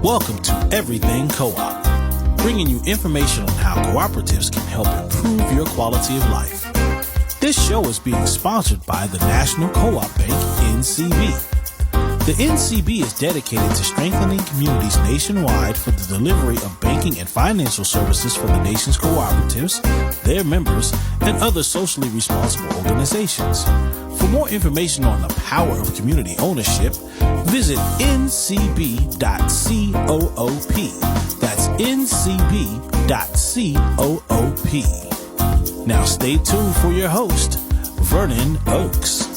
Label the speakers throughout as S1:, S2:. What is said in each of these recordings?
S1: Welcome to Everything Co-op, bringing you information on how cooperatives can help improve your quality of life. This show is being sponsored by the National Co-op Bank, NCB. The NCB is dedicated to strengthening communities nationwide for the delivery of banking and financial services for the nation's cooperatives, their members, and other socially responsible organizations. For more information on the power of community ownership, visit ncb.coop. That's ncb.coop. Now stay tuned for your host, Vernon Oakes.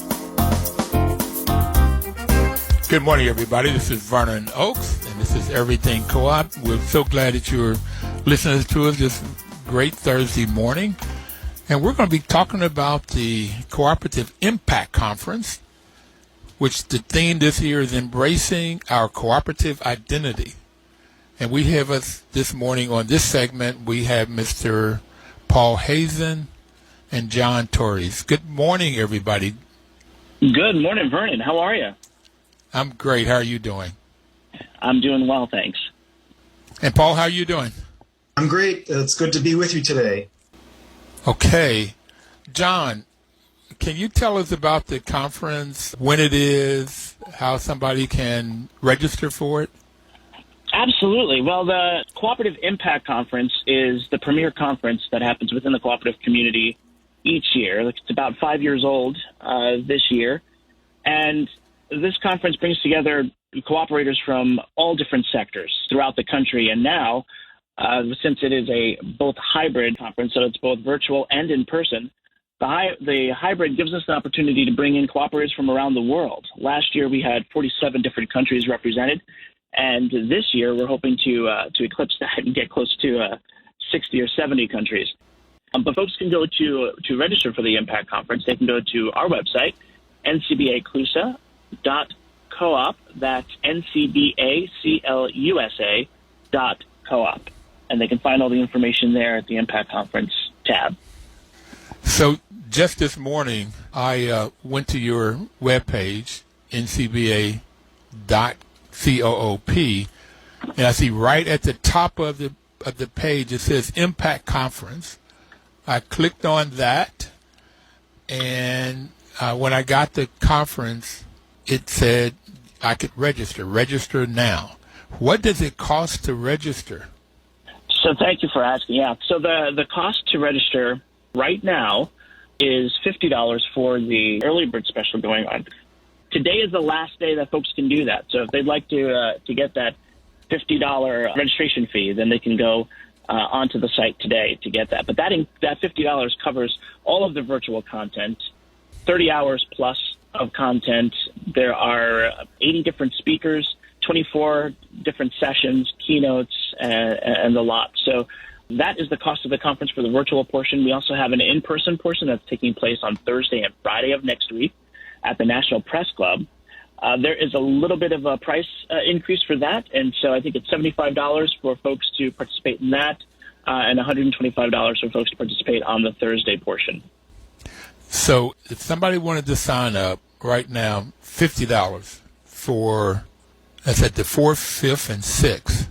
S2: Good morning, everybody. This is Vernon Oakes, and this is Everything Co-op. We're so glad that you're listening to us this great Thursday morning. And we're going to be talking about the Cooperative Impact Conference, which the theme this year is Embracing Our Cooperative Identity. And we have us this morning on this segment, we have Mr. Paul Hazen and John Torres. Good morning, everybody.
S3: Good morning, Vernon. How are you?
S2: I'm great. How are you doing?
S3: I'm doing well, thanks.
S2: And Paul, how are you doing?
S4: I'm great. It's good to be with you today.
S2: Okay. John, can you tell us about the conference, when it is, how somebody can register for it?
S3: Absolutely. Well, the Cooperative Impact Conference is the premier conference that happens within the cooperative community each year. It's about 5 years old this year. And this conference brings together cooperators from all different sectors throughout the country. And now, since it is a both hybrid conference, so it's both virtual and in person, the hybrid gives us the opportunity to bring in cooperators from around the world. Last year, we had 47 different countries represented. And this year, we're hoping to eclipse that and get close to 60 or 70 countries. But folks can go to register for the Impact Conference. They can go to our website, NCBA CLUSA. .coop, that's NCBACLUSA.coop. And they can find all the information there at the Impact Conference tab.
S2: So just this morning, I went to your webpage, ncba.coop, and I see right at the top of the page, it says Impact Conference. I clicked on that, and when I got the conference, it said I could register now. What does it cost to register?
S3: So thank you for asking. Yeah. So the cost to register right now is $50 for the early bird special going on. Today is the last day that folks can do that. So if they'd like to get that $50 registration fee, then they can go onto the site today to get that. But that $50 covers all of the virtual content, 30 hours plus of content. There are 80 different speakers, 24 different sessions, keynotes, and the lot. So that is the cost of the conference for the virtual portion. We also have an in-person portion that's taking place on Thursday and Friday of next week at the National Press Club. There is a little bit of a price increase for that, and so I think it's $75 for folks to participate in that, and $125 for folks to participate on the Thursday portion.
S2: So if somebody wanted to sign up right now, $50 for, that's at the 4th, 5th, and 6th.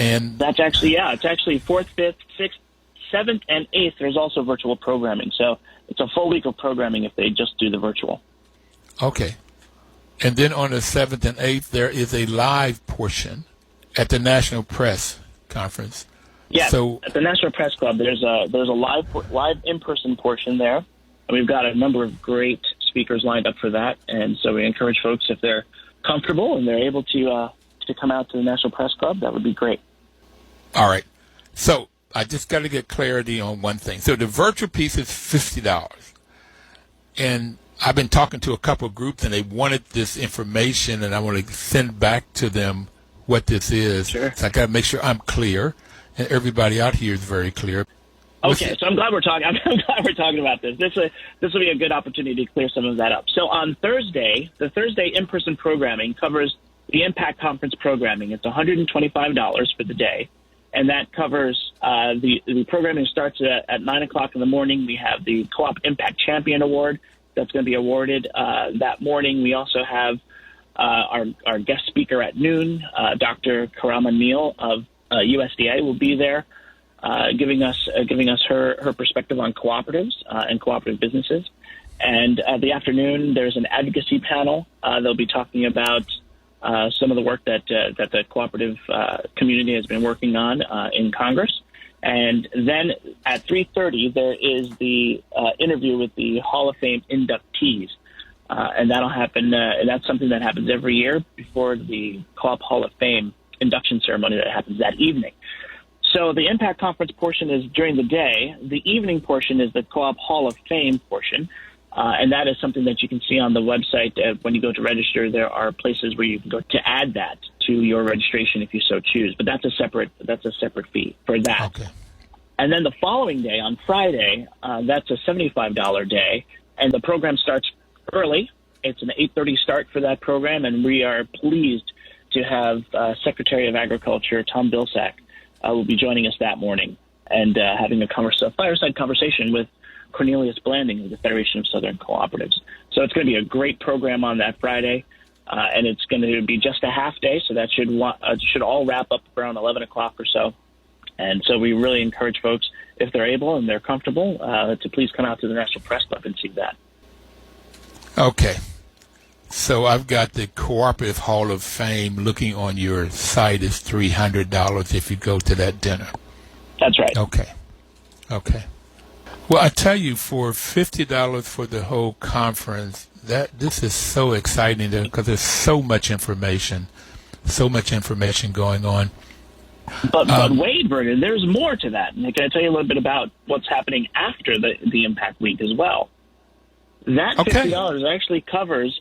S2: And
S3: that's actually, it's actually 4th, 5th, 6th, 7th, and 8th. There's also virtual programming. So it's a full week of programming if they just do the virtual.
S2: Okay. And then on the 7th and 8th, there is a live portion at the National Press Conference.
S3: Yeah,
S2: so,
S3: at the National Press Club, there's a live in-person portion there. And we've got a number of great speakers lined up for that. And so we encourage folks, if they're comfortable and they're able to come out to the National Press Club, that would be great.
S2: All right. So I just got to get clarity on one thing. So the virtual piece is $50. And I've been talking to a couple of groups, and they wanted this information, and I want to send back to them what this is.
S3: Sure.
S2: So I got to make sure I'm clear, and everybody out here is very clear.
S3: Okay, so I'm glad we're talking. I'm glad we're talking about this. This will be a good opportunity to clear some of that up. So on Thursday, the Thursday in-person programming covers the Impact Conference programming. It's $125 for the day, and that covers the programming starts at 9 o'clock in the morning. We have the Co-op Impact Champion Award that's going to be awarded that morning. We also have Our guest speaker at noon, Dr. Karama Neal of USDA, will be there, giving us her perspective on cooperatives and cooperative businesses. And at the afternoon, there's an advocacy panel. They'll be talking about some of the work that the cooperative community has been working on in Congress. And then at 3:30, there is the interview with the Hall of Fame inductees. And that'll happen. That's something that happens every year before the Co-op Hall of Fame induction ceremony that happens that evening. So the Impact Conference portion is during the day. The evening portion is the Co-op Hall of Fame portion. And that is something that you can see on the website. When you go to register, there are places where you can go to add that to your registration if you so choose. But that's a separate fee for that.
S2: Okay.
S3: And then the following day, on Friday, that's a $75 day, and the program starts early. It's an 8:30 start for that program, and we are pleased to have Secretary of Agriculture Tom Vilsack will be joining us that morning and having a fireside conversation with Cornelius Blanding of the Federation of Southern Cooperatives. So it's going to be a great program on that Friday, and it's going to be just a half day, so that should all wrap up around 11 o'clock or so. And so we really encourage folks, if they're able and they're comfortable, to please come out to the National Press Club and see that.
S2: Okay. So I've got the Cooperative Hall of Fame looking on your site is $300 if you go to that dinner.
S3: That's right.
S2: Okay. Well, I tell you, for $50 for the whole conference, this is so exciting because there's so much information going on.
S3: But wait, Vernon, there's more to that. And can I tell you a little bit about what's happening after the Impact Week as well? That $50 actually covers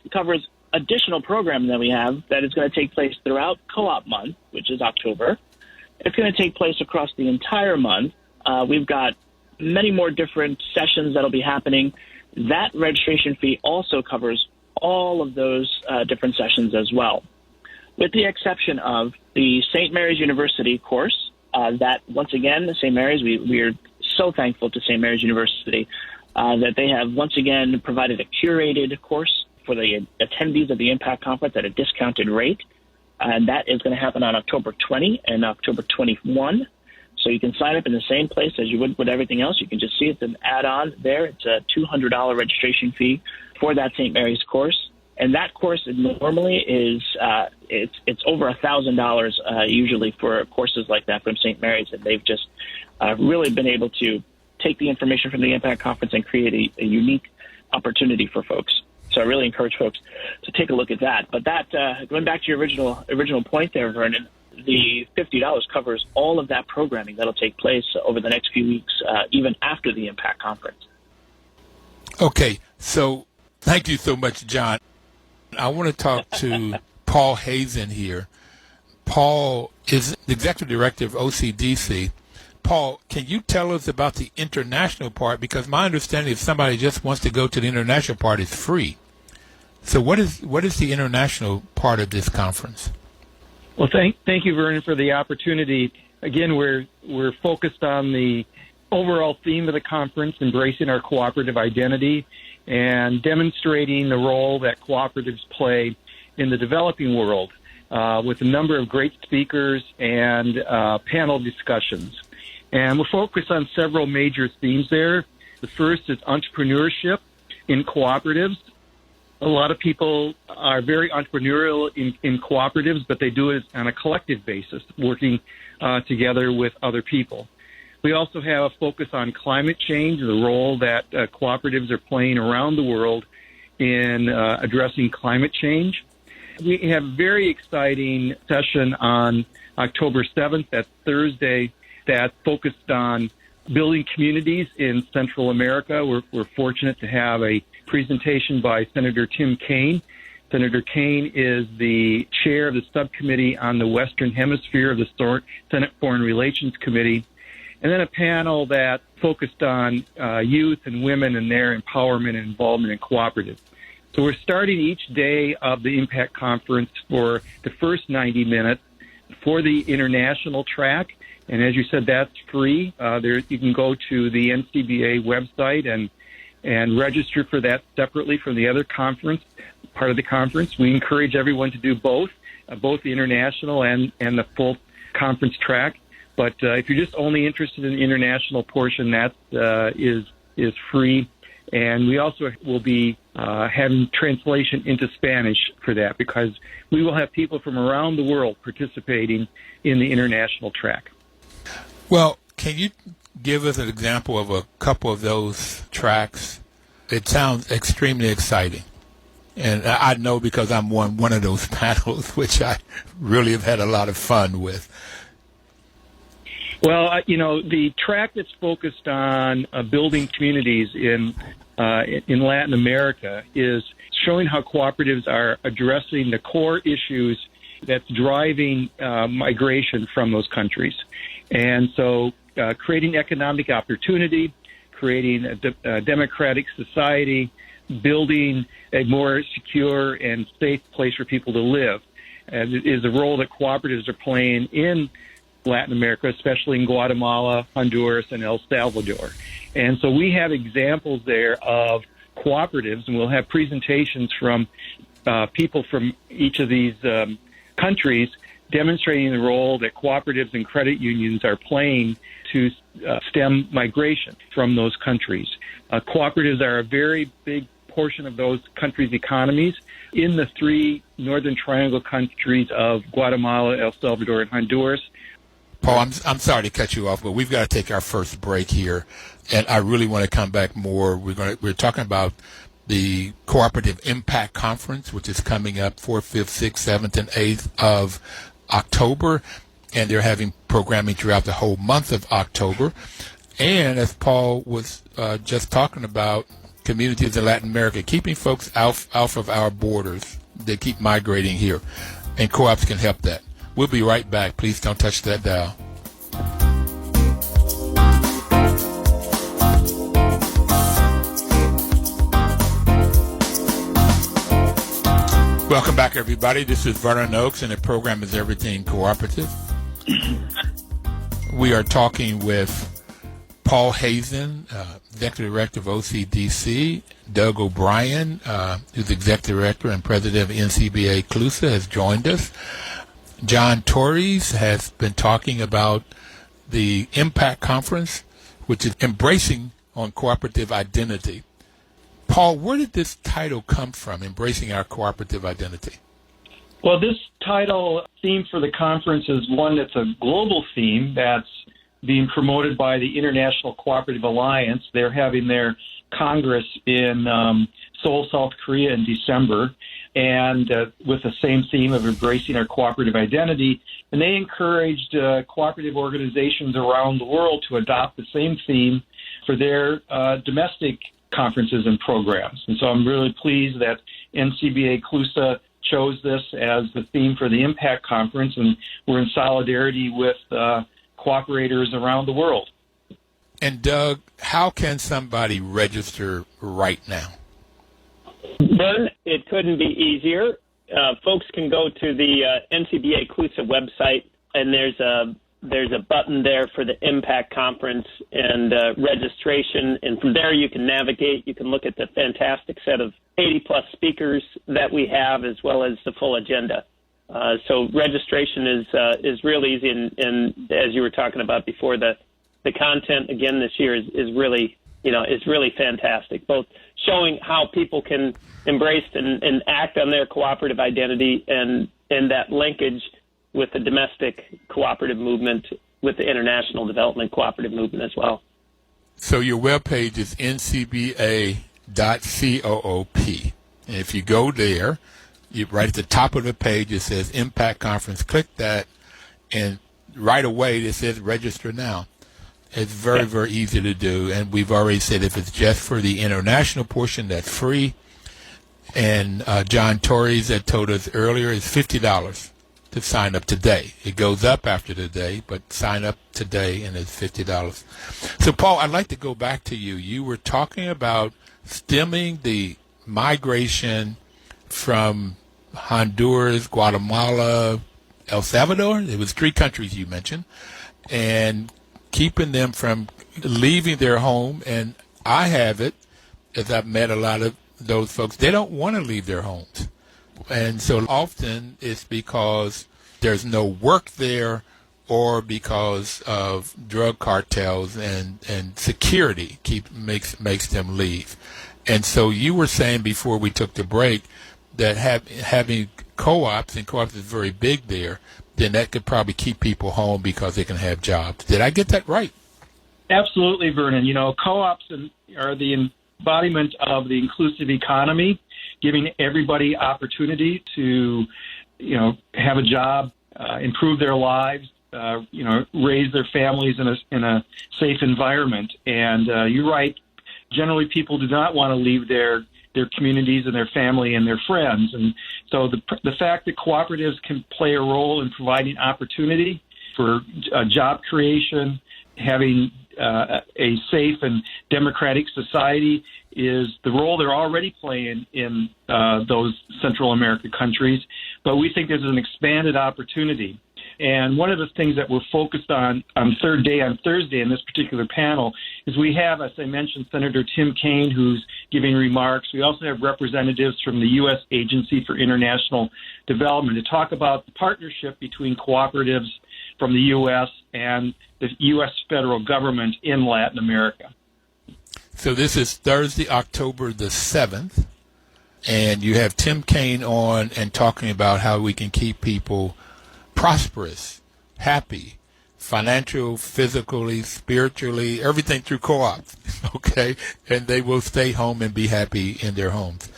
S3: additional programming that we have that is going to take place throughout Co-op Month, which is October. It's going to take place across the entire month. We've got many more different sessions that'll be happening. That registration fee also covers all of those different sessions as well, with the exception of the St. Mary's University course. That, once again, St. Mary's, we are so thankful to St. Mary's University that they have once again provided a curated course for the attendees of the Impact Conference at a discounted rate. And that is going to happen on October 20 and October 21. So you can sign up in the same place as you would with everything else. You can just see it's an add-on there. It's a $200 registration fee for that St. Mary's course. And that course normally is it's over $1,000 usually for courses like that from St. Mary's. And they've just really been able to take the information from the Impact Conference and create a unique opportunity for folks. So I really encourage folks to take a look at that. But that going back to your original point there, Vernon, the $50 covers all of that programming that'll take place over the next few weeks, even after the Impact Conference.
S2: Okay, so thank you so much, John. I want to talk to Paul Hazen here. Paul is the Executive Director of OCDC. Paul, can you tell us about the international part? Because my understanding, if somebody just wants to go to the international part, it's free. So what is the international part of this conference?
S5: Well, thank you, Vernon, for the opportunity. Again, we're focused on the overall theme of the conference, embracing our cooperative identity and demonstrating the role that cooperatives play in the developing world with a number of great speakers and panel discussions. And we're focused on several major themes there. The first is entrepreneurship in cooperatives. A lot of people are very entrepreneurial in cooperatives, but they do it on a collective basis, working together with other people. We also have a focus on climate change, the role that cooperatives are playing around the world in addressing climate change. We have a very exciting session on October 7th, that's Thursday, that focused on building communities in Central America. We're fortunate to have a presentation by Senator Tim Kaine. Senator Kaine is the chair of the subcommittee on the Western Hemisphere of the Senate Foreign Relations Committee, and then a panel that focused on youth and women and their empowerment and involvement in cooperatives. So we're starting each day of the Impact Conference for the first 90 minutes for the international track. And as you said, that's free. You can go to the NCBA website and register for that separately from the other conference part of the conference. We encourage everyone to do both the international and the full conference track. But if you're just only interested in the international portion, that is free. And we also will be having translation into Spanish for that, because we will have people from around the world participating in the international track.
S2: Well, can you give us an example of a couple of those tracks? It sounds extremely exciting. And I know because I'm one of those panels, which I really have had a lot of fun with.
S5: Well, the track that's focused on building communities in Latin America is showing how cooperatives are addressing the core issues that's driving migration from those countries. And so creating economic opportunity, creating a democratic society, building a more secure and safe place for people to live, is a role that cooperatives are playing in Latin America, especially in Guatemala, Honduras, and El Salvador. And so we have examples there of cooperatives, and we'll have presentations from people from each of these countries demonstrating the role that cooperatives and credit unions are playing to stem migration from those countries. Cooperatives are a very big portion of those countries' economies in the three Northern Triangle countries of Guatemala, El Salvador, and Honduras.
S2: Paul, I'm sorry to cut you off, but we've got to take our first break here, and I really want to come back more. We're talking about the Cooperative Impact Conference, which is coming up 4th, 5th, 6th, 7th, and 8th of October, and they're having programming throughout the whole month of October. And as Paul was just talking about, communities in Latin America, keeping folks out of our borders. They keep migrating here, and co-ops can help that. We'll be right back. Please don't touch that dial. Welcome back, everybody. This is Vernon Oakes, and the program is Everything Cooperative. We are talking with Paul Hazen, Executive Director of OCDC. Doug O'Brien, who's Executive Director and President of NCBA CLUSA, has joined us. John Torres has been talking about the Impact Conference, which is embracing on cooperative identity. Paul, where did this title come from, Embracing Our Cooperative Identity?
S5: Well, this title theme for the conference is one that's a global theme that's being promoted by the International Cooperative Alliance. They're having their Congress in Seoul, South Korea in December, and with the same theme of embracing our cooperative identity. And they encouraged cooperative organizations around the world to adopt the same theme for their domestic conferences and programs. And so I'm really pleased that NCBA CLUSA chose this as the theme for the Impact Conference, and we're in solidarity with cooperators around the world.
S2: And Doug, how can somebody register right now?
S3: Vern, it couldn't be easier. Folks can go to the NCBA CLUSA website, and there's a button there for the Impact Conference and registration. And from there, you can navigate. You can look at the fantastic set of 80-plus speakers that we have, as well as the full agenda. So registration is real easy, and as you were talking about before, the content again this year is really fantastic. Both showing how people can embrace and act on their cooperative identity, and that linkage with the domestic cooperative movement, with the international development cooperative movement as well.
S2: So your webpage is ncba.coop. And if you go there, right at the top of the page, it says Impact Conference. Click that, and right away it says register now. It's very, very easy to do. And we've already said if it's just for the international portion, that's free. And John Torres had told us earlier is $50 to sign up today. It goes up after today, but sign up today and it's $50. So, Paul, I'd like to go back to you. You were talking about stemming the migration from Honduras, Guatemala, El Salvador. It was 3 countries you mentioned, and keeping them from leaving their home. And I have it, as I've met a lot of those folks, they don't want to leave their homes. And so often it's because there's no work there or because of drug cartels and security makes them leave. And so you were saying before we took the break that having co-ops, and co-ops is very big there, then that could probably keep people home because they can have jobs. Did I get that right?
S5: Absolutely, Vernon. Co-ops are the embodiment of the inclusive economy, giving everybody opportunity to, have a job, improve their lives, raise their families in a safe environment. And you're right. Generally, people do not want to leave their communities and their family and their friends. And so the fact that cooperatives can play a role in providing opportunity for job creation, having a safe and democratic society is the role they're already playing in those Central American countries. But we think there's an expanded opportunity. And one of the things that we're focused on Thursday in this particular panel is we have, as I mentioned, Senator Tim Kaine, who's giving remarks. We also have representatives from the U.S. Agency for International Development to talk about the partnership between cooperatives from the U.S. and the U.S. federal government in Latin America.
S2: So this is Thursday, October the 7th, and you have Tim Kaine on and talking about how we can keep people prosperous, happy, financial, physically, spiritually, everything through co-ops, okay? And they will stay home and be happy in their homes.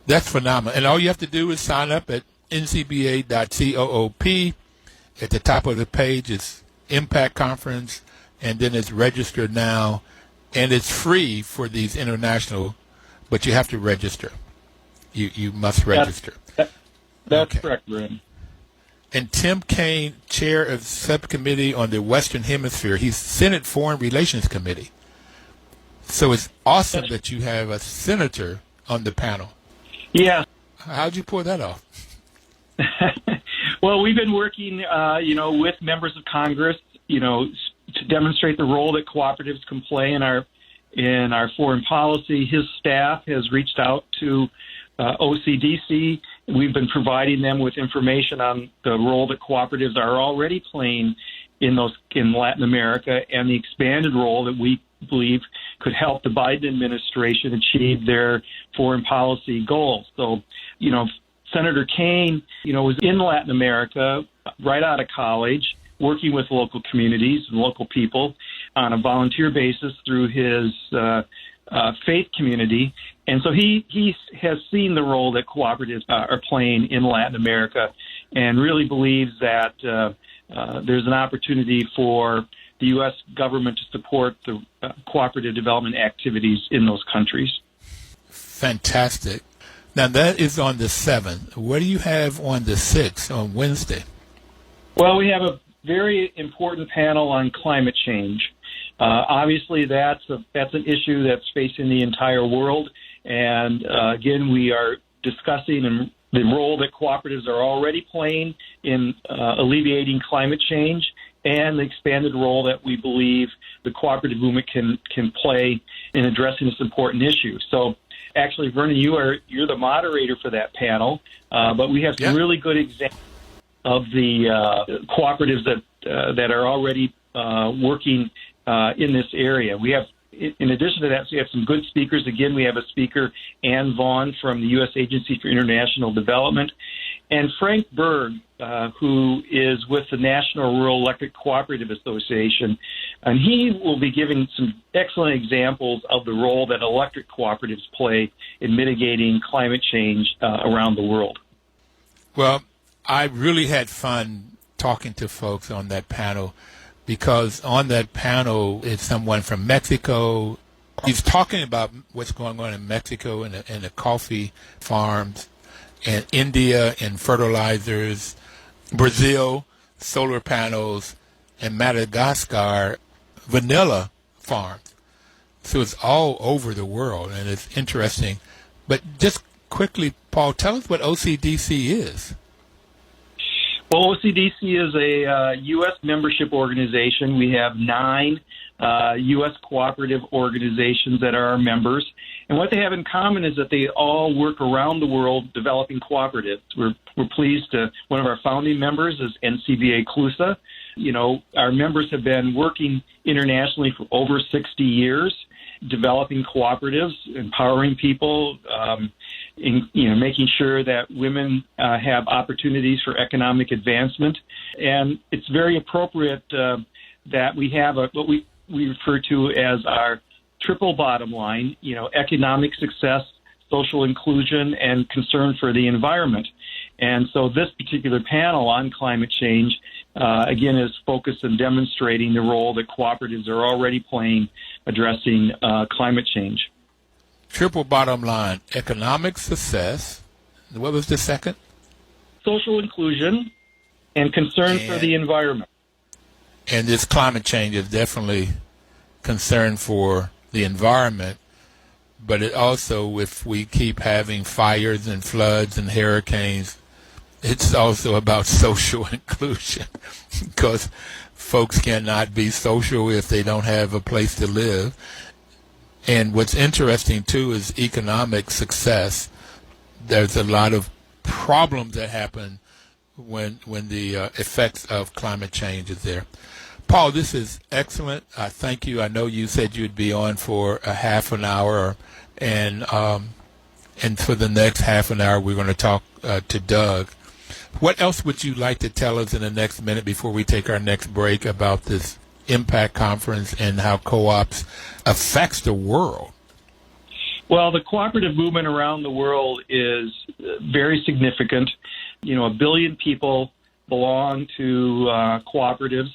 S2: That's phenomenal. And all you have to do is sign up at ncba.coop. At the top of the page is Impact Conference, and then it's registered now, and it's free for these international, but you have to register. You must register.
S5: That's
S2: okay.
S5: Correct, Bryn.
S2: And Tim Kaine, chair of subcommittee on the Western Hemisphere. He's Senate Foreign Relations Committee. So it's awesome that you have a senator on the panel.
S5: Yeah.
S2: How'd you pull that off?
S5: Well, we've been working, with members of Congress, to demonstrate the role that cooperatives can play in our foreign policy. His staff has reached out to OCDC. We've been providing them with information on the role that cooperatives are already playing in Latin America and the expanded role that we believe could help the Biden administration achieve their foreign policy goals. So, Senator Kaine, was in Latin America right out of college, working with local communities and local people on a volunteer basis through his faith community. And so he has seen the role that cooperatives are playing in Latin America and really believes that there's an opportunity for the U.S. government to support the cooperative development activities in those countries.
S2: Fantastic. Now, that is on the 7th. What do you have on the 6th, on Wednesday?
S5: Well, we have a very important panel on climate change. Obviously, that's an issue that's facing the entire world. And again, we are discussing the role that cooperatives are already playing in alleviating climate change and the expanded role that we believe the cooperative movement can play in addressing this important issue. So, actually, Vernon, you're the moderator for that panel, but we have some really good examples of the cooperatives that are already working in this area. We have, in addition to that, we have some good speakers. Again, we have a speaker, Ann Vaughn from the U.S. Agency for International Development, and Frank Berg, who is with the National Rural Electric Cooperative Association, and he will be giving some excellent examples of the role that electric cooperatives play in mitigating climate change around the world.
S2: Well, I really had fun talking to folks on that panel, because on that panel is someone from Mexico. He's talking about what's going on in Mexico and the coffee farms, and India and fertilizers, Brazil, solar panels, and Madagascar, vanilla farms. So it's all over the world, and it's interesting. But just quickly, Paul, tell us what OCDC is.
S5: Well, OCDC is a U.S. membership organization. We have 9 U.S. cooperative organizations that are our members. And what they have in common is that they all work around the world developing cooperatives. We're pleased to, one of our founding members is NCBA CLUSA. You know, our members have been working internationally for over 60 years, developing cooperatives, empowering people, making sure that women have opportunities for economic advancement. And it's very appropriate that we have what we refer to as our triple bottom line, economic success, social inclusion, and concern for the environment. And so this particular panel on climate change, again, is focused on demonstrating the role that cooperatives are already playing addressing climate change.
S2: Triple bottom line, economic success. What was the second?
S5: Social inclusion and concern for the environment.
S2: And this climate change is definitely concern for the environment, but it also, if we keep having fires and floods and hurricanes, it's also about social inclusion because folks cannot be social if they don't have a place to live. And what's interesting, too, is economic success. There's a lot of problems that happen when the effects of climate change is there. Paul, this is excellent. Thank you. I know you said you'd be on for a half an hour, and for the next half an hour, we're going to talk to Doug. What else would you like to tell us in the next minute before we take our next break about this Impact Conference and how co-ops affects the world?
S5: Well, the cooperative movement around the world is very significant. 1 billion people belong to cooperatives.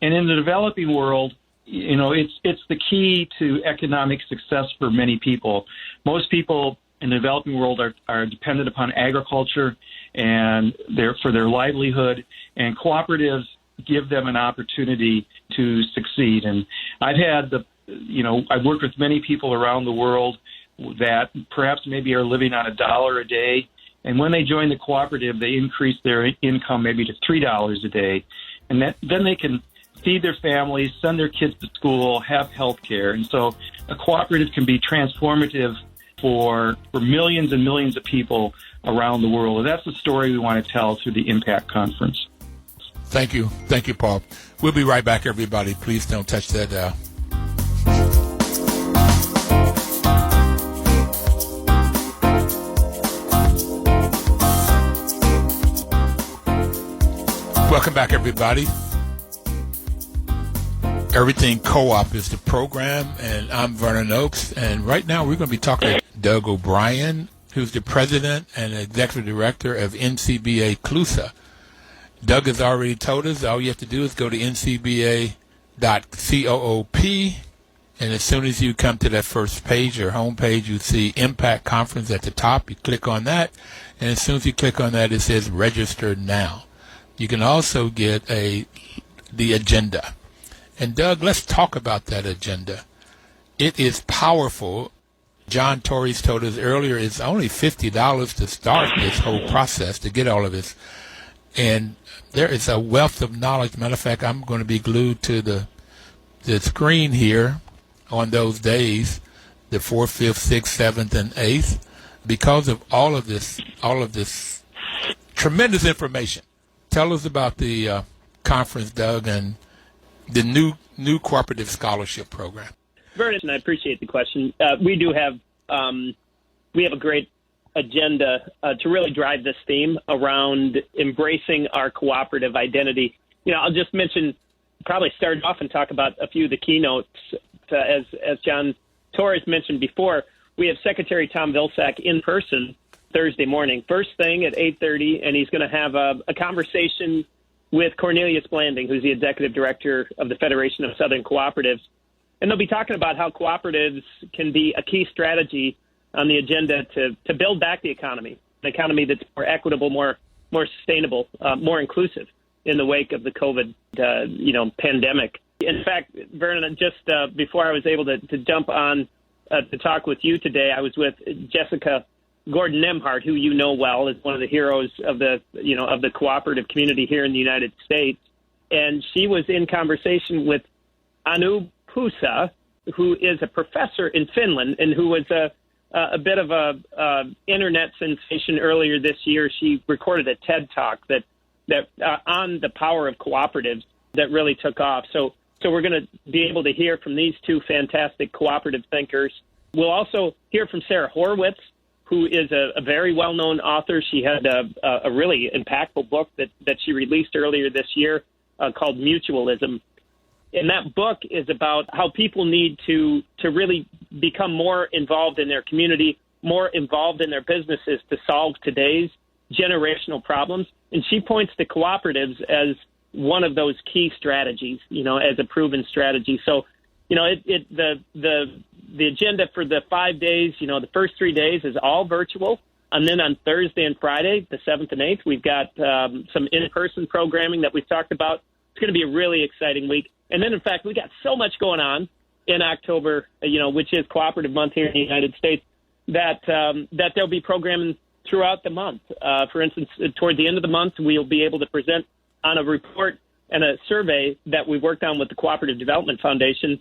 S5: And in the developing world, it's the key to economic success for many people. Most people in the developing world are dependent upon agriculture and for their livelihood, and cooperatives give them an opportunity to succeed. And I've worked with many people around the world that perhaps maybe are living on $1 a day, and when they join the cooperative, they increase their income maybe to $3 a day, and then they can feed their families, send their kids to school, have health care. And so a cooperative can be transformative for millions and millions of people around the world. And that's the story we want to tell through the Impact Conference.
S2: Thank you. Thank you, Paul. We'll be right back, everybody. Please don't touch that dial. Welcome back, everybody. Everything Co-op is the program, and I'm Vernon Oakes. And right now we're going to be talking to Doug O'Brien, who's the president and executive director of NCBA CLUSA. Doug has already told us all you have to do is go to ncba.coop, and as soon as you come to that first page or home page, you see Impact Conference at the top. You click on that, and as soon as you click on that, it says Register Now. You can also get the agenda. And Doug, let's talk about that agenda. It is powerful. John Torres told us earlier it's only $50 to start this whole process, to get all of this. And there is a wealth of knowledge. Matter of fact, I'm going to be glued to the screen here on those days, the 4th, 5th, 6th, 7th, and 8th, because of all of this tremendous information. Tell us about the conference, Doug, and the new cooperative scholarship program.
S6: Vernon, I appreciate the question. We have a great agenda to really drive this theme around embracing our cooperative identity. I'll just mention, probably start off and talk about a few of the keynotes. As John Torres mentioned before, we have Secretary Tom Vilsack in person Thursday morning, first thing at 8:30, and he's going to have a conversation with Cornelius Blanding, who's the executive director of the Federation of Southern Cooperatives. And they'll be talking about how cooperatives can be a key strategy on the agenda to build back the economy, an economy that's more equitable, more sustainable, more inclusive in the wake of the COVID, pandemic. In fact, Vernon, just before I was able to jump on to talk with you today, I was with Jessica Gordon Nemhart, who you know well, is one of the heroes of the cooperative community here in the United States. And she was in conversation with Anu Pusa, who is a professor in Finland and who was a bit of a internet sensation earlier this year. She recorded a TED Talk that on the power of cooperatives that really took off. So we're going to be able to hear from these two fantastic cooperative thinkers. We'll also hear from Sarah Horwitz, who is a very well-known author. She had a really impactful book that she released earlier this year called Mutualism. And that book is about how people need to really become more involved in their community, more involved in their businesses to solve today's generational problems. And she points to cooperatives as one of those key strategies, as a proven strategy. So, the agenda for the 5 days, the first 3 days is all virtual. And then on Thursday and Friday, the 7th and 8th, we've got some in-person programming that we've talked about. It's going to be a really exciting week. And then, in fact, we got so much going on in October, which is Cooperative Month here in the United States, that there'll be programming throughout the month. For instance, toward the end of the month, we'll be able to present on a report and a survey that we worked on with the Cooperative Development Foundation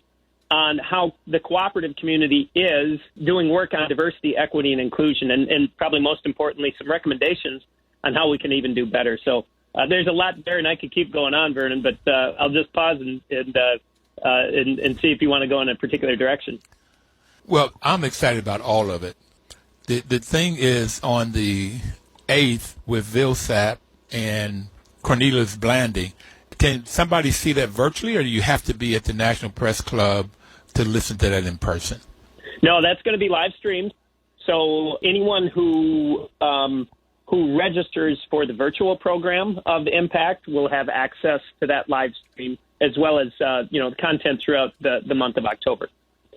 S6: on how the cooperative community is doing work on diversity, equity, and inclusion, and probably most importantly, some recommendations on how we can even do better. So there's a lot there, and I could keep going on, Vernon, but I'll just pause and see if you want to go in a particular direction.
S2: Well, I'm excited about all of it. The thing is, on the 8th with Vilsap and Cornelius Blandy, can somebody see that virtually, or do you have to be at the National Press Club to listen to that in person?
S6: No, that's going to be live streamed. So anyone who registers for the virtual program of Impact will have access to that live stream, as well as content throughout the month of October.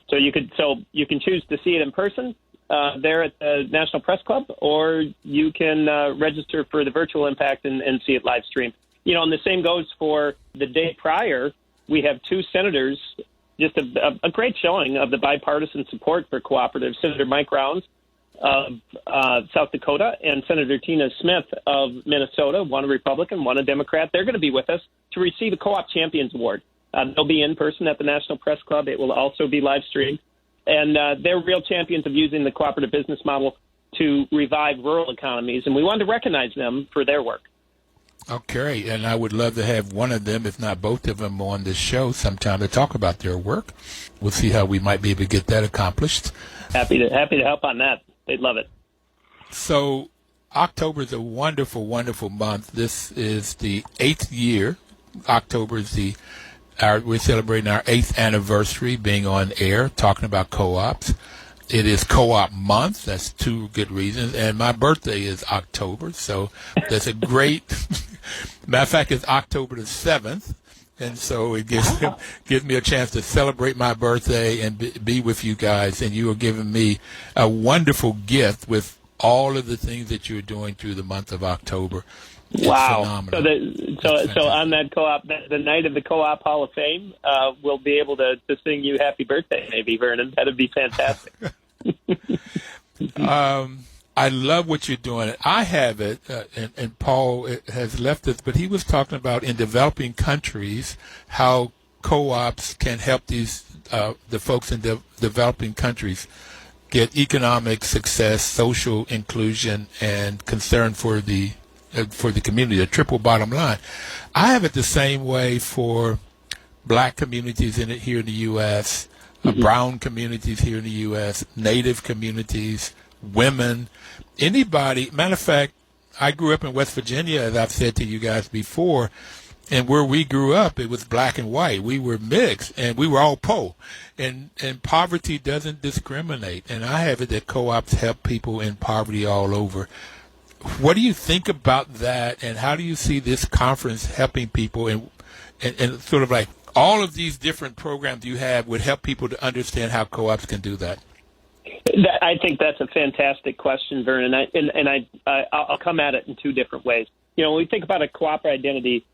S6: So you can choose to see it in person there at the National Press Club, or you can register for the virtual Impact and see it live streamed. And the same goes for the day prior. We have two senators, just a great showing of the bipartisan support for cooperatives. Senator Mike Rounds of South Dakota and Senator Tina Smith of Minnesota, one a Republican, one a Democrat. They're going to be with us to receive a Co-op Champions Award. They'll be in person at the National Press Club. It will also be live streamed. And they're real champions of using the cooperative business model to revive rural economies. And we wanted to recognize them for their work.
S2: Okay, and I would love to have one of them, if not both of them, on this show sometime to talk about their work. We'll see how we might be able to get that accomplished. Happy
S6: to help on that. They'd love it.
S2: So October is a wonderful, wonderful month. This is the 8th year. October is we're celebrating our 8th anniversary being on air, talking about co-ops. It is Co-op Month. That's two good reasons. And my birthday is October, so that's a great matter of fact, it's October the 7th. And so it gives me a chance to celebrate my birthday and be with you guys. And you are giving me a wonderful gift with all of the things that you're doing through the month of October. It's phenomenal.
S6: So on that co-op, the night of the Co-op Hall of Fame, we'll be able to sing you happy birthday, maybe, Vernon. That'd be fantastic.
S2: I love what you're doing. I have it, and Paul has left us, but he was talking about in developing countries how co-ops can help the folks in developing countries get economic success, social inclusion, and concern for the community, a triple bottom line. I have it the same way for black communities here in the U.S., brown communities here in the U.S., Native communities, women, anybody. Matter of fact, I grew up in West Virginia, as I've said to you guys before, and where we grew up, it was black and white. We were mixed, and we were all poor. And poverty doesn't discriminate. And I have it that co-ops help people in poverty all over. What do you think about that, and how do you see this conference helping people and sort of like all of these different programs you have would help people to understand how co-ops can do that?
S6: I think that's a fantastic question, Vernon, and I'll come at it in two different ways. When we think about a cooperative identity,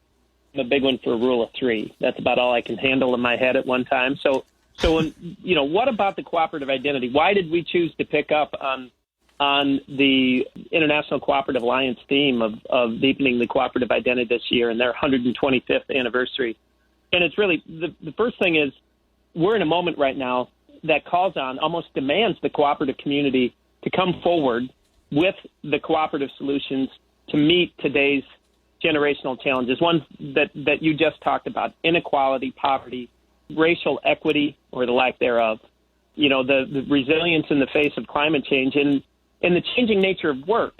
S6: I'm a big one for a rule of three. That's about all I can handle in my head at one time. So what about the cooperative identity? Why did we choose to pick up on on the International Cooperative Alliance theme of deepening the cooperative identity this year and their 125th anniversary. And it's really, the first thing is we're in a moment right now that calls on, almost demands the cooperative community to come forward with the cooperative solutions to meet today's generational challenges, ones that you just talked about: inequality, poverty, racial equity, or the lack thereof, the resilience in the face of climate change, and the changing nature of work.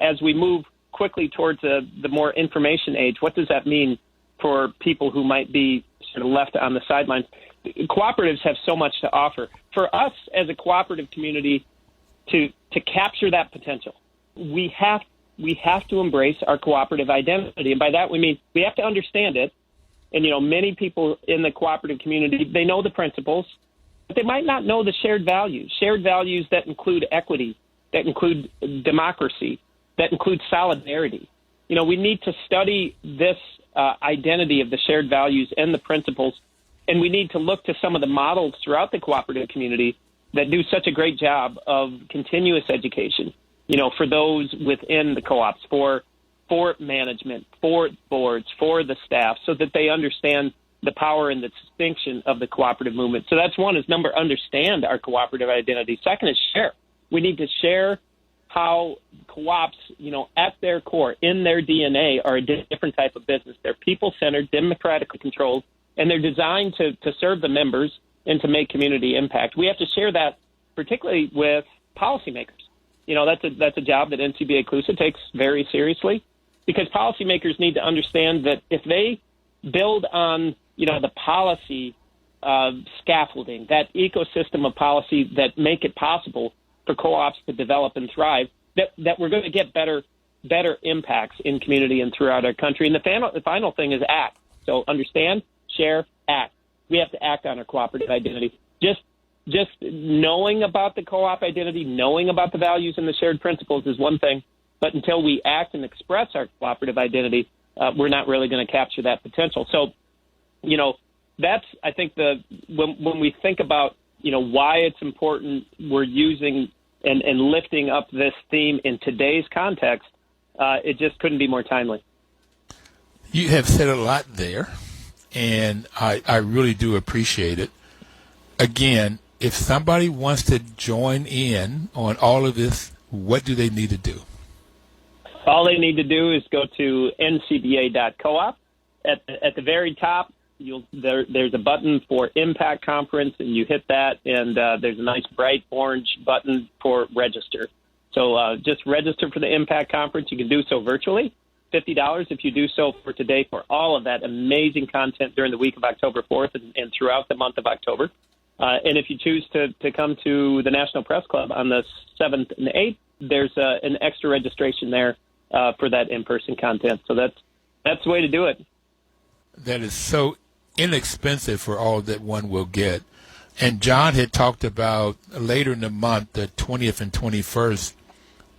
S6: As we move quickly towards the more information age, what does that mean for people who might be sort of left on the sidelines? Cooperatives have so much to offer. For us as a cooperative community to capture that potential, we have to embrace our cooperative identity. And by that we mean we have to understand it. And, many people in the cooperative community, they know the principles, but they might not know the shared values that include equity, that include democracy, that include solidarity. We need to study this identity of the shared values and the principles, and we need to look to some of the models throughout the cooperative community that do such a great job of continuous education, for those within the co-ops, for management, for boards, for the staff, so that they understand the power and the distinction of the cooperative movement. So that's one, is understand our cooperative identity. Second is share. We need to share how co-ops, at their core, in their DNA, are a different type of business. They're people-centered, democratically controlled, and they're designed to serve the members and to make community impact. We have to share that, particularly with policymakers. That's a job that NCBA CLUSA takes very seriously, because policymakers need to understand that if they build on, the policy scaffolding, that ecosystem of policy that make it possible for co-ops to develop and thrive, that we're going to get better impacts in community and throughout our country. And the final thing is act. So understand, share, act. We have to act on our cooperative identity. Just knowing about the co-op identity, knowing about the values and the shared principles is one thing, but until we act and express our cooperative identity, we're not really going to capture that potential. So, that's, I think, when we think about, why it's important we're using and lifting up this theme in today's context, it just couldn't be more timely.
S2: You have said a lot there, and I really do appreciate it. Again, if somebody wants to join in on all of this, what do they need to do?
S6: All they need to do is go to ncba.coop. At the very top, there's a button for Impact Conference, and you hit that, and there's a nice bright orange button for register. So just register for the Impact Conference. You can do so virtually, $50 if you do so for today, for all of that amazing content during the week of October 4th and throughout the month of October. And if you choose to come to the National Press Club on the 7th and 8th, there's an extra registration there for that in-person content. So that's the way to do it.
S2: That is so inexpensive for all that one will get. And John had talked about later in the month, the 20th and 21st,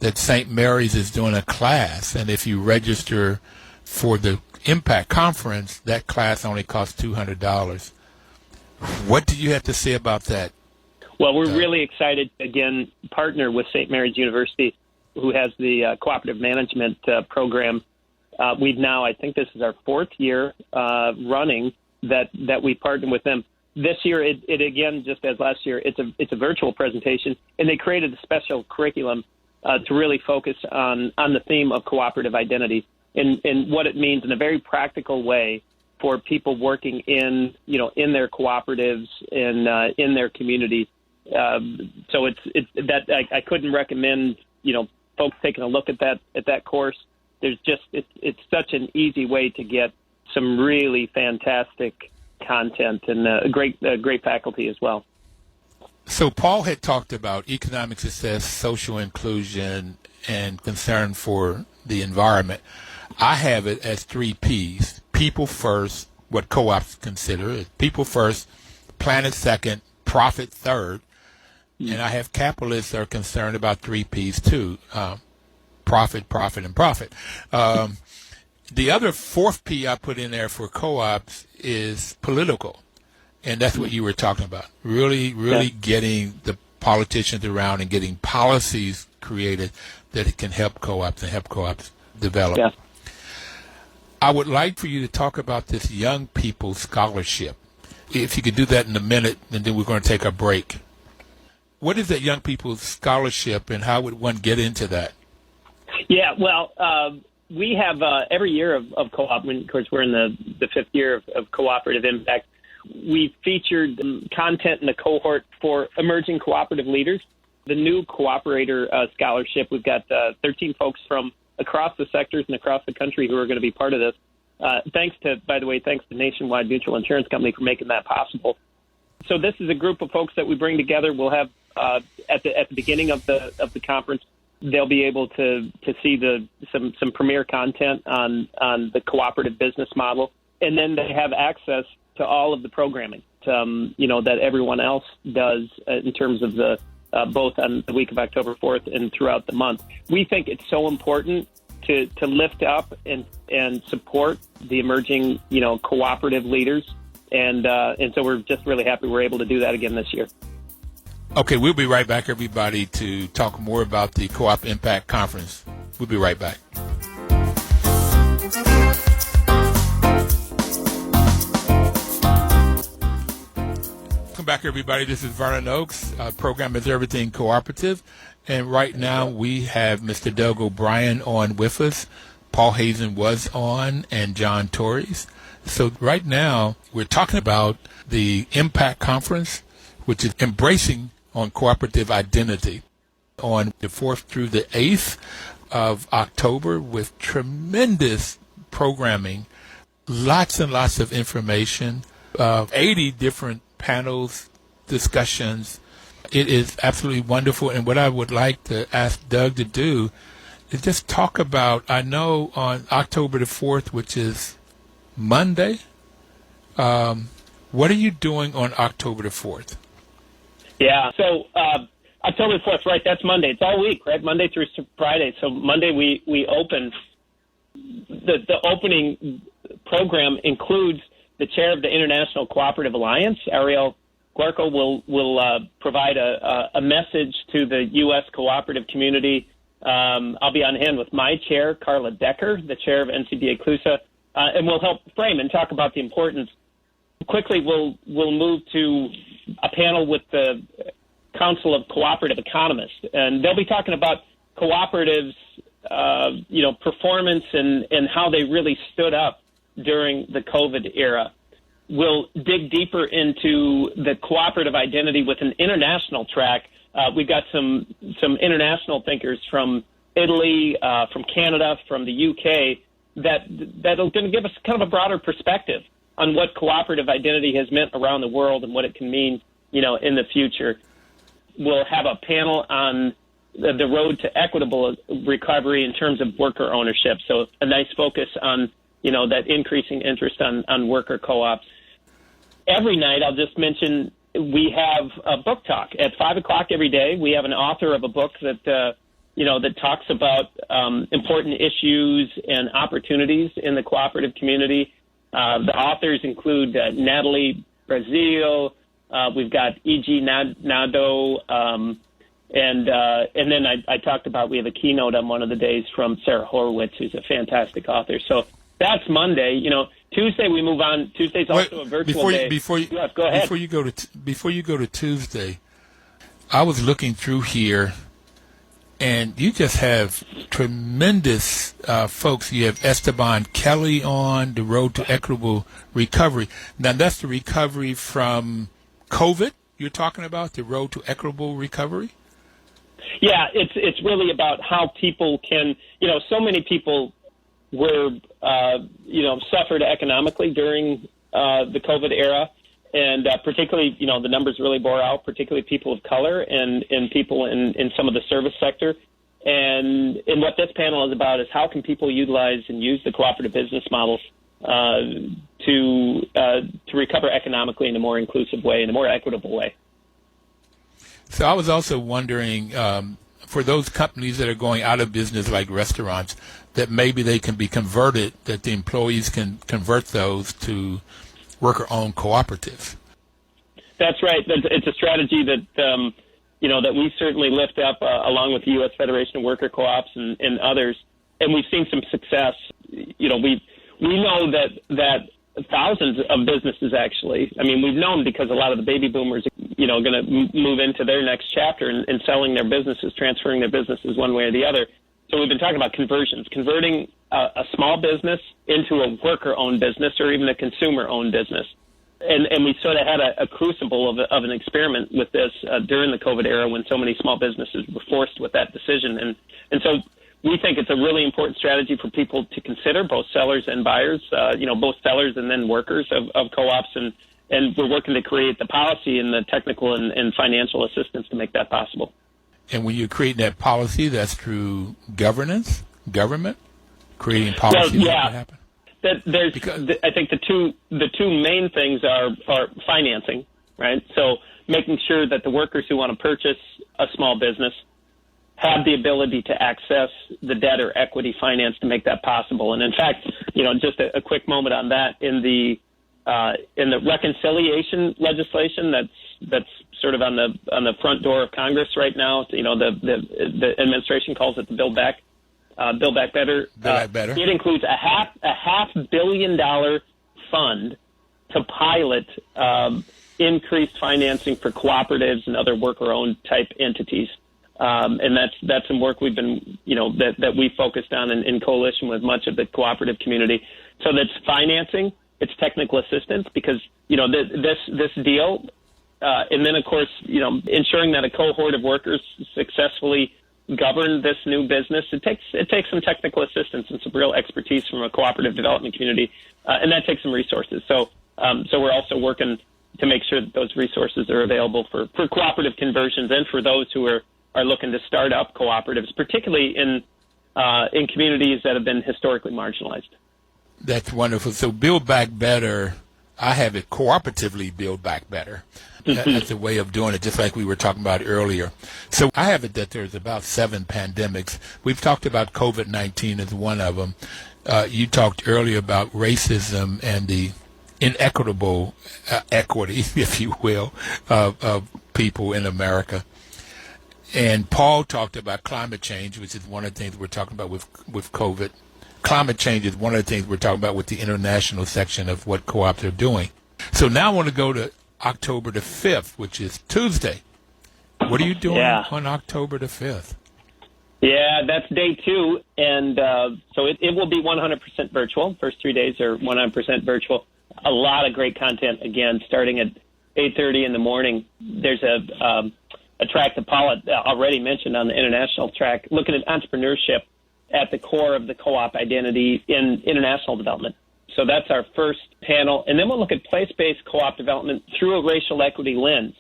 S2: that St. Mary's is doing a class. And if you register for the Impact Conference, that class only costs $200. What do you have to say about that?
S6: Well, we're really excited to, again, partner with St. Mary's University, who has the cooperative management program. We've now, I think this is our fourth year running that we partner with them. This year, it again, just as last year, it's a virtual presentation, and they created a special curriculum to really focus on the theme of cooperative identity and what it means in a very practical way for people working in their cooperatives and in their community. So it's that I couldn't recommend folks taking a look at that course. There's just it's such an easy way to get some really fantastic content and a great faculty as well.
S2: So Paul had talked about economic success, social inclusion, and concern for the environment. I have it as 3 Ps. People first, what co-ops consider is people first, planet second, profit third. And I have capitalists that are concerned about 3 Ps too, profit, profit, and profit. The other 4th P I put in there for co-ops is political. And that's what you were talking about, really getting the politicians around and getting policies created that it can help co-ops and help co-ops develop.
S6: Yeah.
S2: I would like for you to talk about this Young People Scholarship. If you could do that in a minute, and then we're going to take a break. What is that Young People Scholarship, and how would one get into that?
S6: Yeah, well, we have every year of co-op, of course, we're in the fifth year of cooperative impact. We featured content in the cohort for emerging cooperative leaders. The new cooperator scholarship, we've got 13 folks from across the sectors and across the country who are going to be part of this. Thanks to Nationwide Mutual Insurance Company for making that possible. So this is a group of folks that we bring together. We'll have at the beginning of the conference, they'll be able to see some premier content on the cooperative business model, and then they have access to all of the programming that everyone else does in terms of the both on the week of October 4th and throughout the month. We think it's so important to lift up and support the emerging cooperative leaders, and so we're just really happy we're able to do that again this year.
S2: Okay, we'll be right back, everybody, to talk more about the Co-op Impact Conference. We'll be right back. Welcome back, everybody. This is Vernon Oakes. Program is Everything Cooperative. And right now we have Mr. Doug O'Brien on with us. Paul Hazen was on, and John Torres. So right now we're talking about the Impact Conference, which is embracing on cooperative identity on the 4th through the 8th of October, with tremendous programming, lots and lots of information, 80 different panels, discussions. It is absolutely wonderful. And what I would like to ask Doug to do is just talk about, I know on October the 4th, which is Monday, what are you doing on October the 4th?
S6: Yeah, so October 4th, right, that's Monday. It's all week, right, Monday through Friday. So Monday we open. The opening program includes the chair of the International Cooperative Alliance, Ariel Guarco, will provide a message to the U.S. cooperative community. I'll be on hand with my chair, Carla Decker, the chair of NCBA CLUSA, and we'll help frame and talk about the importance. Quickly, we'll move to a panel with the Council of Cooperative Economists, and they'll be talking about cooperatives, performance and how they really stood up during the COVID era. We'll dig deeper into the cooperative identity with an international track. We've got some international thinkers from Italy, from Canada, from the UK that'll going to give us kind of a broader perspective on what cooperative identity has meant around the world and what it can mean, in the future. We'll have a panel on the road to equitable recovery in terms of worker ownership. So a nice focus on, that increasing interest on worker co-ops. Every night, I'll just mention, we have a book talk at 5 o'clock every day. We have an author of a book that talks about important issues and opportunities in the cooperative community. The authors include Natalie Brazil. We've got E.G. Nadeau. And then I talked about, we have a keynote on one of the days from Sarah Horwitz, who's a fantastic author. So that's Monday. Tuesday we move on. Tuesday's also a virtual day. Yes, go ahead.
S2: Before you go to Tuesday, I was looking through here, and you just have tremendous folks. You have Esteban Kelly on the road to equitable recovery. Now that's the recovery from COVID you're talking about, the road to equitable recovery?
S6: Yeah, it's really about how people can, so many people were, suffered economically during the COVID era. And particularly, the numbers really bore out, particularly people of color and people in some of the service sector. And what this panel is about is how can people utilize and use the cooperative business model to recover economically in a more inclusive way, in a more equitable way.
S2: So I was also wondering, for those companies that are going out of business, like restaurants, that maybe they can be converted, that the employees can convert those to worker-owned cooperatives.
S6: That's right. It's a strategy that that we certainly lift up along with the U.S. Federation of Worker Co-ops and others, and we've seen some success. We know that thousands of businesses actually. I mean, we've known because a lot of the baby boomers, going to move into their next chapter and selling their businesses, transferring their businesses one way or the other. So we've been talking about conversions, converting a small business into a worker-owned business or even a consumer-owned business. And we sort of had a crucible of an experiment with this during the COVID era when so many small businesses were forced with that decision. And so we think it's a really important strategy for people to consider, both sellers and buyers, both sellers and then workers of co-ops. And we're working to create the policy and the technical and financial assistance to make that possible.
S2: And when you're creating that policy, that's through government, creating policy.
S6: Well, yeah.
S2: That happen?
S6: I think the two main things are financing, right? So making sure that the workers who want to purchase a small business have the ability to access the debt or equity finance to make that possible. And in fact, just a quick moment on that in the reconciliation legislation that's sort of on the front door of Congress right now. The administration calls it the Build Back Better.
S2: Better.
S6: It includes a $500 million fund to pilot increased financing for cooperatives and other worker-owned type entities. And that's some work we've been, that we focused on in coalition with much of the cooperative community. So that's financing, it's technical assistance, because this deal, and then of course ensuring that a cohort of workers successfully govern this new business. It takes some technical assistance and some real expertise from a cooperative development community, and that takes some resources. So we're also working to make sure that those resources are available for cooperative conversions and for those who are looking to start up cooperatives, particularly in communities that have been historically marginalized.
S2: That's wonderful. So Build Back Better, I have it cooperatively Build Back Better. That's a way of doing it, just like we were talking about earlier. So I have it that there's about 7 pandemics. We've talked about COVID-19 as one of them. You talked earlier about racism and the inequitable equity, if you will, of people in America. And Paul talked about climate change, which is one of the things we're talking about with COVID. Climate change is one of the things we're talking about with the international section of what co-ops are doing. So now I want to go to October the 5th, which is Tuesday. What are you doing on October the 5th?
S6: Yeah, that's day 2. And so it will be 100% virtual. First 3 days are 100% virtual. A lot of great content, again, starting at 8:30 in the morning. There's a track that Paul already mentioned on the international track, looking at entrepreneurship at the core of the co-op identity in international development. So that's our first panel. And then we'll look at place-based co-op development through a racial equity lens.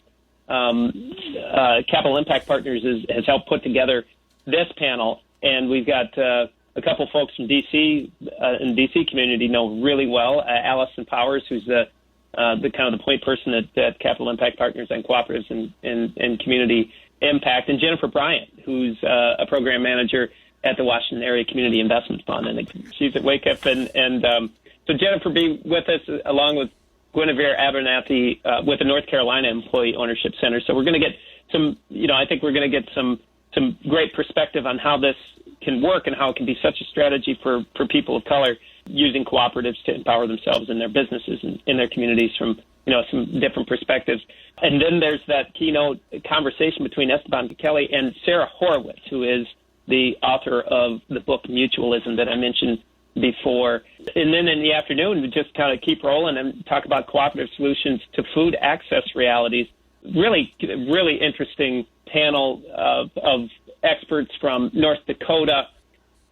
S6: Capital Impact Partners has helped put together this panel, and we've got a couple folks from D.C. In the D.C. community know really well. Allison Powers, who's the kind of the point person at Capital Impact Partners on cooperatives and community impact, and Jennifer Bryant, who's a program manager at the Washington Area Community Investment Fund, and she's at Wake Up. And so Jennifer be with us along with Guinevere Abernathy with the North Carolina Employee Ownership Center. So we're going to get some, I think we're going to get some great perspective on how this can work and how it can be such a strategy for people of color using cooperatives to empower themselves in their businesses and in their communities from, some different perspectives. And then there's that keynote conversation between Esteban Kelly and Sarah Horwitz, who is the author of the book Mutualism that I mentioned before. And then in the afternoon, we just kind of keep rolling and talk about cooperative solutions to food access realities. Really, really interesting panel of experts from North Dakota,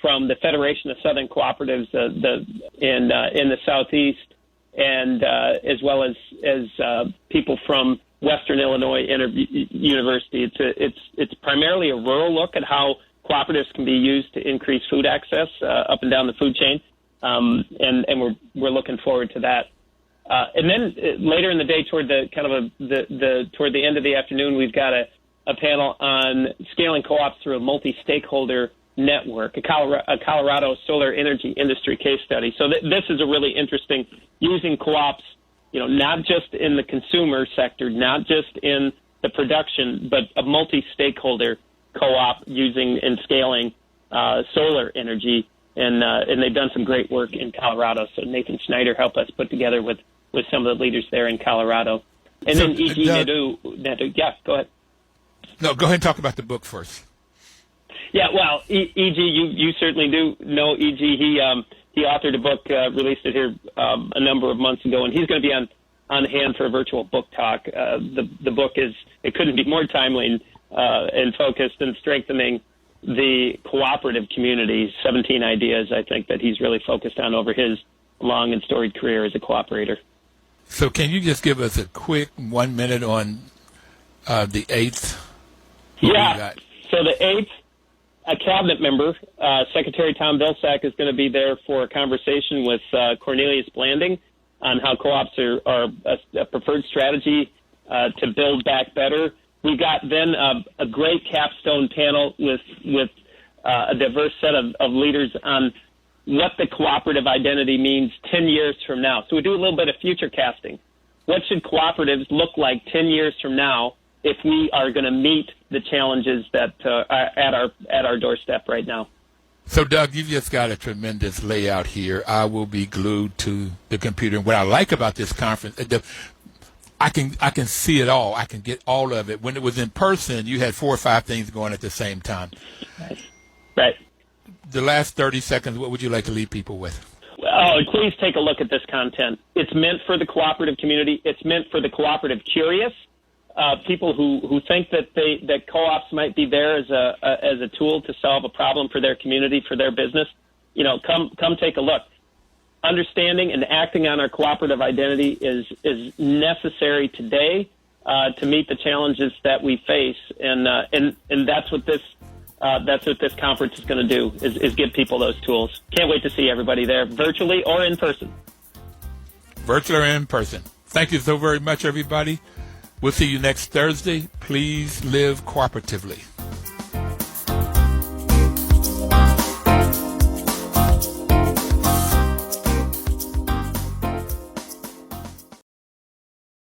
S6: from the Federation of Southern Cooperatives in the Southeast, and as well as people from Western Illinois University. It's primarily a rural look at how cooperatives can be used to increase food access up and down the food chain, and we're looking forward to that. And then later in the day, toward the toward the end of the afternoon, we've got a panel on scaling co-ops through a multi-stakeholder network, a Colorado solar energy industry case study. So this is a really interesting, using co-ops, not just in the consumer sector, not just in the production, but a multi-stakeholder co-op using and scaling solar energy, and they've done some great work in Colorado. So Nathan Schneider helped us put together with some of the leaders there in Colorado. And
S2: so,
S6: then E.G. Nadu, yeah, go ahead.
S2: No, go ahead and talk about the book first.
S6: Yeah, well, E.G., you certainly do know E.G. He authored a book, released it here a number of months ago, and he's going to be on hand for a virtual book talk. The book it couldn't be more timely and focused and strengthening the cooperative community. 17 ideas, I think, that he's really focused on over his long and storied career as a cooperator.
S2: So can you just give us a quick 1 minute on the 8th?
S6: Yeah, so the 8th, a cabinet member, Secretary Tom Vilsack, is going to be there for a conversation with Cornelius Blanding on how co-ops are a preferred strategy to build back better. We got then a great capstone panel with a diverse set of leaders on what the cooperative identity means 10 years from now. So we do a little bit of future casting. What should cooperatives look like 10 years from now if we are going to meet the challenges that are at our doorstep right now?
S2: So, Doug, you've just got a tremendous layout here. I will be glued to the computer. And what I like about this conference, I can see it all. I can get all of it. When it was in person, you had 4 or 5 things going at the same time.
S6: Right.
S2: The last 30 seconds, what would you like to leave people with?
S6: Oh, please take a look at this content. It's meant for the cooperative community. It's meant for the cooperative curious, people who think that co-ops might be there as a tool to solve a problem for their community, for their business. Come take a look. Understanding and acting on our cooperative identity is necessary today to meet the challenges that we face, and that's what this conference is going to do is give people those tools. Can't wait to see everybody there, virtually or in person.
S2: Virtually or in person. Thank you so very much, everybody. We'll see you next Thursday. Please live cooperatively.